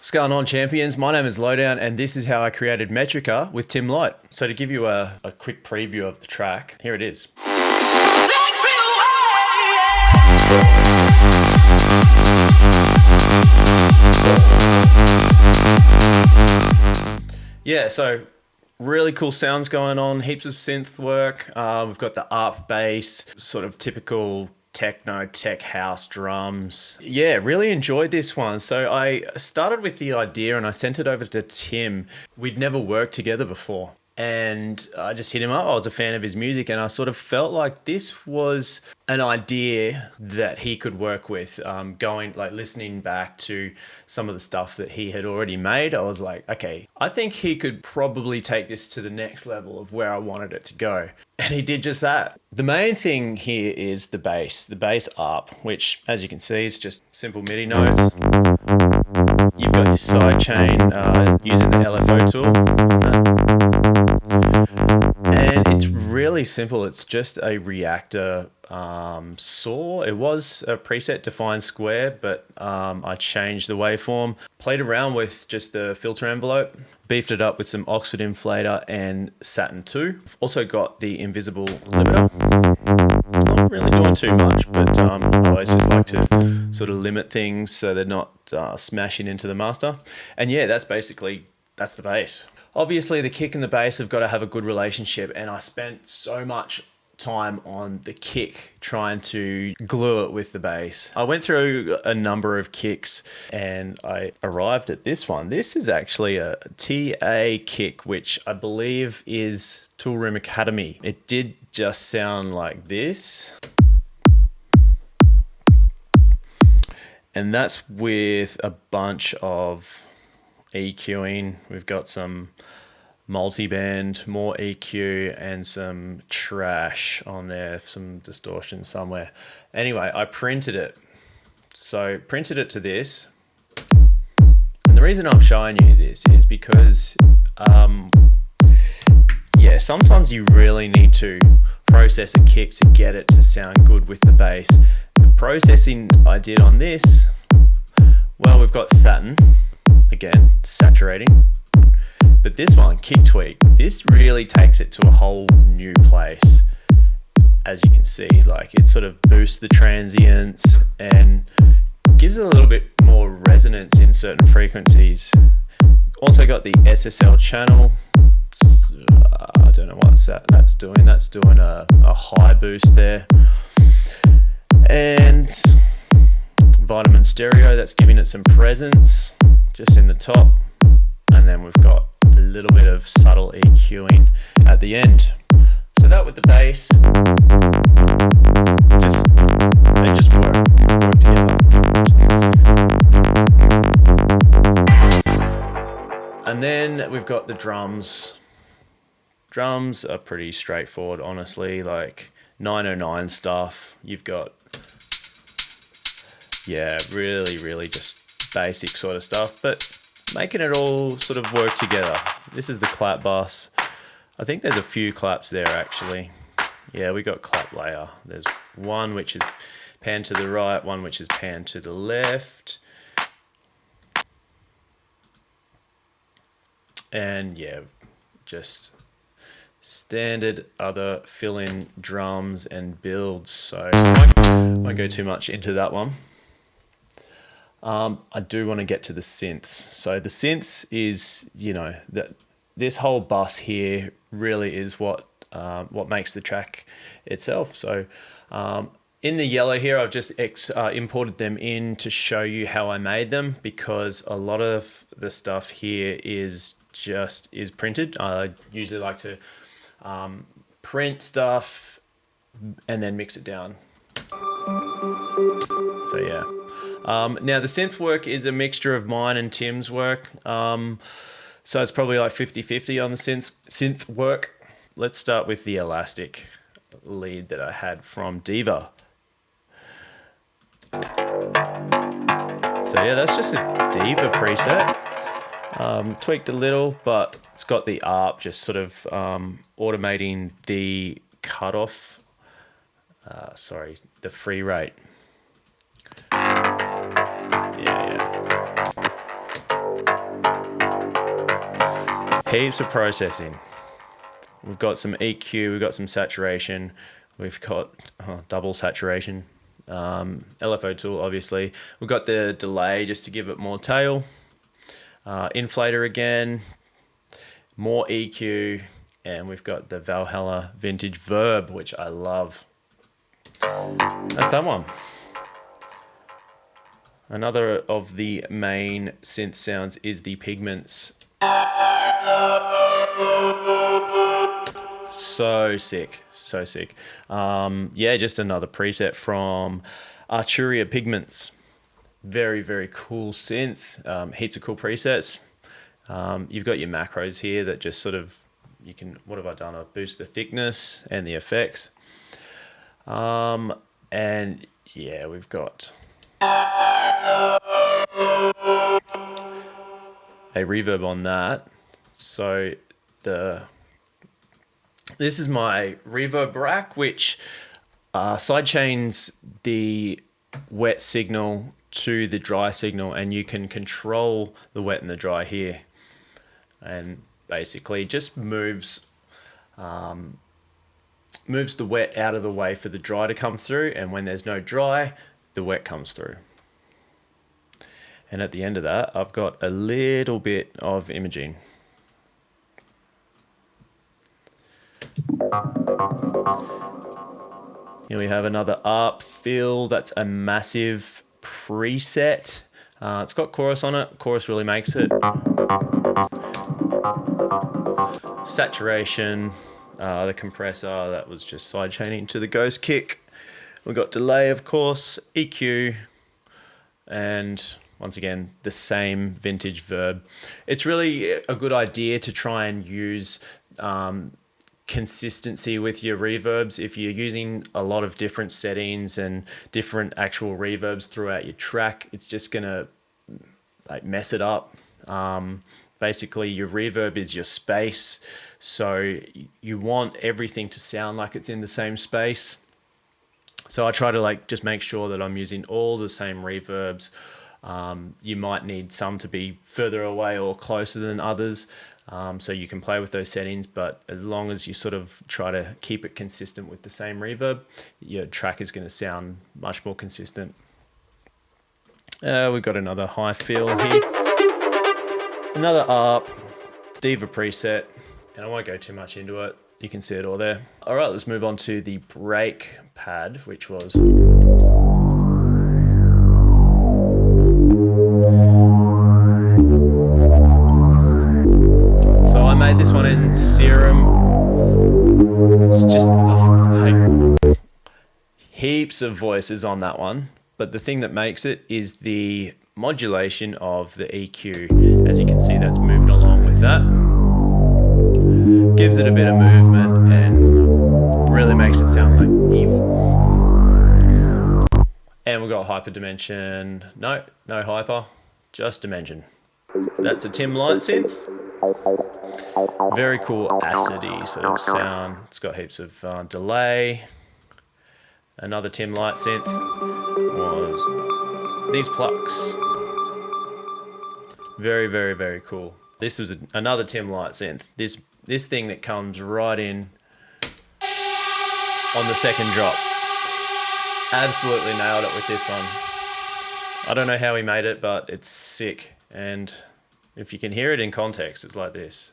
What's going on, champions? My name is Lowdown, and this is how I created Metrica with Tim Light. So to give you a quick preview of the track, here it is. Yeah, so really cool sounds going on, heaps of synth work. We've got the ARP bass, sort of typical techno, tech house drums. Yeah, really enjoyed this one. So I started with the idea and I sent it over to Tim. We'd never worked together before. And I just hit him up. I was a fan of his music and I sort of felt like this was an idea that he could work with. Listening back to some of the stuff that he had already made, I was like, okay, I think he could probably take this to the next level of where I wanted it to go. And he did just that. The main thing here is the bass ARP, which as you can see is just simple MIDI notes. You've got your sidechain using the LFO tool. And it's really simple. It's just a reactor saw. It was a preset defined square, but I changed the waveform, played around with just the filter envelope, beefed it up with some Oxford inflator and Saturn 2. I've also got the invisible limiter. Not really doing too much, but I always just like to sort of limit things so they're not smashing into the master. And yeah, that's the bass. Obviously, the kick and the bass have got to have a good relationship, and I spent so much time on the kick trying to glue it with the bass. I went through a number of kicks and I arrived at this one. This is actually a TA kick, which I believe is Toolroom Academy. It did just sound like this. And that's with a bunch of EQing. We've got some multi-band, more EQ, and some trash on there, some distortion somewhere. Anyway, I printed it. So printed it to this. And the reason I'm showing you this is because, sometimes you really need to process a kick to get it to sound good with the bass. The processing I did on this, well, we've got Saturn, again, saturating. But this one, Kick Tweak, this really takes it to a whole new place. As you can see, like it sort of boosts the transients and gives it a little bit more resonance in certain frequencies. Also got the SSL channel. I don't know what that's doing. That's doing a high boost there. And Vitamin Stereo, that's giving it some presence just in the top. And then we've got a little bit of subtle EQing at the end. So that with the bass, they just work together. And then we've got the drums. Drums are pretty straightforward, honestly, like 909 stuff. You've got, really just basic sort of stuff, but making it all sort of work together. This is the clap bus. I think there's a few claps there actually. Yeah, we got clap layer. There's one which is pan to the right, one which is pan to the left. And yeah, just standard other fill-in drums and builds. So I won't go too much into that one. I do want to get to the synths. So the synths is, this whole bus here really is what makes the track itself. So in the yellow here, I've just imported them in to show you how I made them, because a lot of the stuff here is printed. I usually like to print stuff and then mix it down. So yeah. Now the synth work is a mixture of mine and Tim's work. So it's probably like 50-50 on the synth work. Let's start with the elastic lead that I had from Diva. So yeah, that's just a Diva preset. Tweaked a little, but it's got the ARP just sort of automating the cutoff, the free rate. Yeah. Heaps of processing. We've got some EQ, we've got some saturation, we've got double saturation, LFO tool obviously. We've got the delay just to give it more tail, inflator again, more EQ, and we've got the Valhalla Vintage Verb, which I love. That's that one. Another of the main synth sounds is the pigments. So sick, so sick. Yeah, just another preset from Arturia Pigments. Very, very cool synth. Heaps of cool presets. You've got your macros here that just sort of, you can, what have I done? I've boosted the thickness and the effects. And yeah, we've got a reverb on that. So this is my reverb rack, which sidechains the wet signal to the dry signal, and you can control the wet and the dry here, and basically just moves the wet out of the way for the dry to come through, and when there's no dry, the wet comes through. And at the end of that, I've got a little bit of imaging. Here we have another ARP fill. That's a massive preset. It's got chorus on it. Chorus really makes it. Saturation, the compressor, that was just sidechaining to the ghost kick. We've got delay, of course, EQ, and once again, the same vintage verb. It's really a good idea to try and use consistency with your reverbs. If you're using a lot of different settings and different actual reverbs throughout your track, it's just gonna like mess it up. Basically, your reverb is your space, so you want everything to sound like it's in the same space. So I try to like just make sure that I'm using all the same reverbs. You might need some to be further away or closer than others, so you can play with those settings, but as long as you sort of try to keep it consistent with the same reverb, your track is going to sound much more consistent. We've got another high fill here, another ARP, Diva preset, and I won't go too much into it. You can see it all there. All right, let's move on to the break pad, which was I made this one in Serum. It's just heaps of voices on that one, but the thing that makes it is the modulation of the EQ. As you can see, that's moved along with that. Gives it a bit of movement and really makes it sound like evil. And we've got hyper dimension. No hyper, just dimension. That's a Tim Light synth. Very cool acidy sort of sound. It's got heaps of delay. Another Tim Light synth was these plucks. Very, very, very cool. This was another Tim Light synth. This thing that comes right in on the second drop. Absolutely nailed it with this one. I don't know how he made it, but it's sick. And if you can hear it in context, it's like this.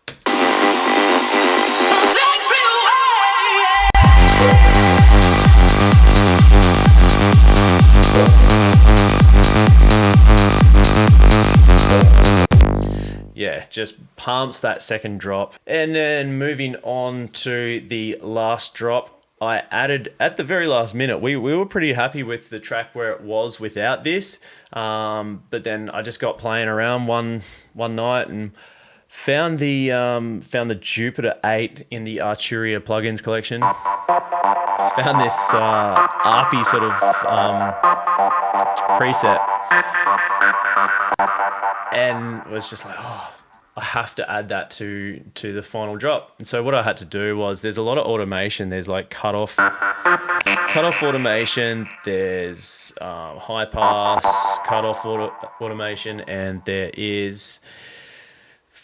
Yeah, just pumps that second drop. And then moving on to the last drop, I added at the very last minute. We were pretty happy with the track where it was without this, but then I just got playing around one night and found the Jupiter 8 in the Arturia plugins collection. Found this ARPy sort of preset, and was just like, oh, I have to add that to the final drop. And so what I had to do was, there's a lot of automation. There's like cutoff automation. There's high pass cutoff automation, and there is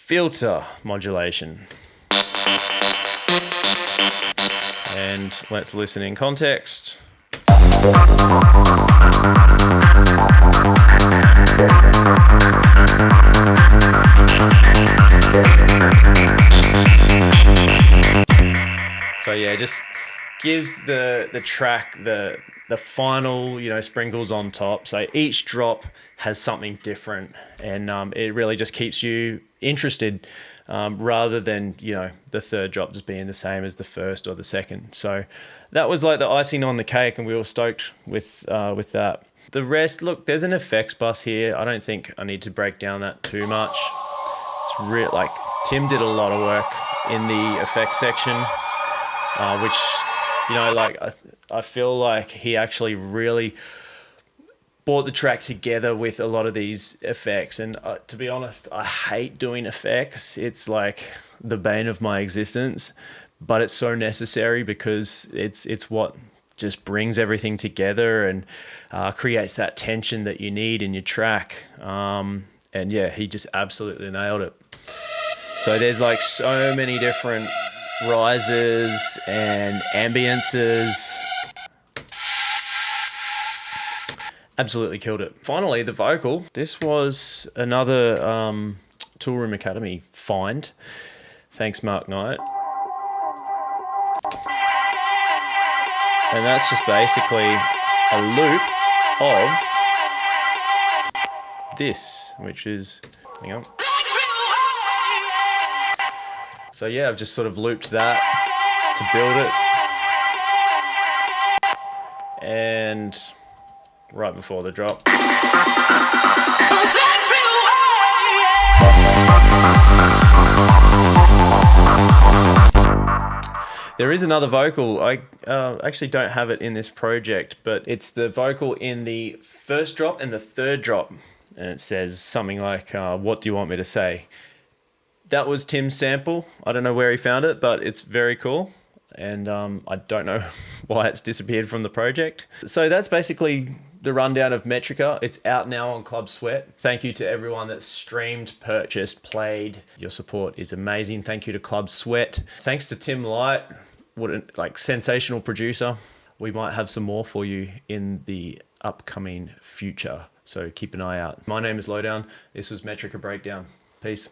filter modulation. And let's listen in context. So yeah, just gives the track the final, you know, sprinkles on top. So each drop has something different, and it really just keeps you interested, rather than, you know, the third drop just being the same as the first or the second. So that was like the icing on the cake, and we were stoked with that. The rest, look, there's an effects bus here. I don't think I need to break down that too much. It's real, like Tim did a lot of work in the effects section, which, you know, like I feel like he actually really brought the track together with a lot of these effects. And to be honest, I hate doing effects. It's like the bane of my existence, but it's so necessary because it's what just brings everything together and creates that tension that you need in your track. And yeah, he just absolutely nailed it. So there's like so many different rises and ambiences. Absolutely killed it. Finally, the vocal. This was another Toolroom Academy find. Thanks, Mark Knight. And that's just basically a loop of this, which is, hang on. So yeah, I've just sort of looped that to build it. And right before the drop. There is another vocal. I actually don't have it in this project, but it's the vocal in the first drop and the third drop. And it says something like, what do you want me to say? That was Tim's sample. I don't know where he found it, but it's very cool. And I don't know why it's disappeared from the project. So that's basically the rundown of Metrica. It's out now on Club Sweat. Thank you to everyone that streamed, purchased, played. Your support is amazing. Thank you to Club Sweat. Thanks to Tim Light. What a sensational producer. We might have some more for you in the upcoming future, so keep an eye out. My name is Lowdown. This was Metrica Breakdown. Peace.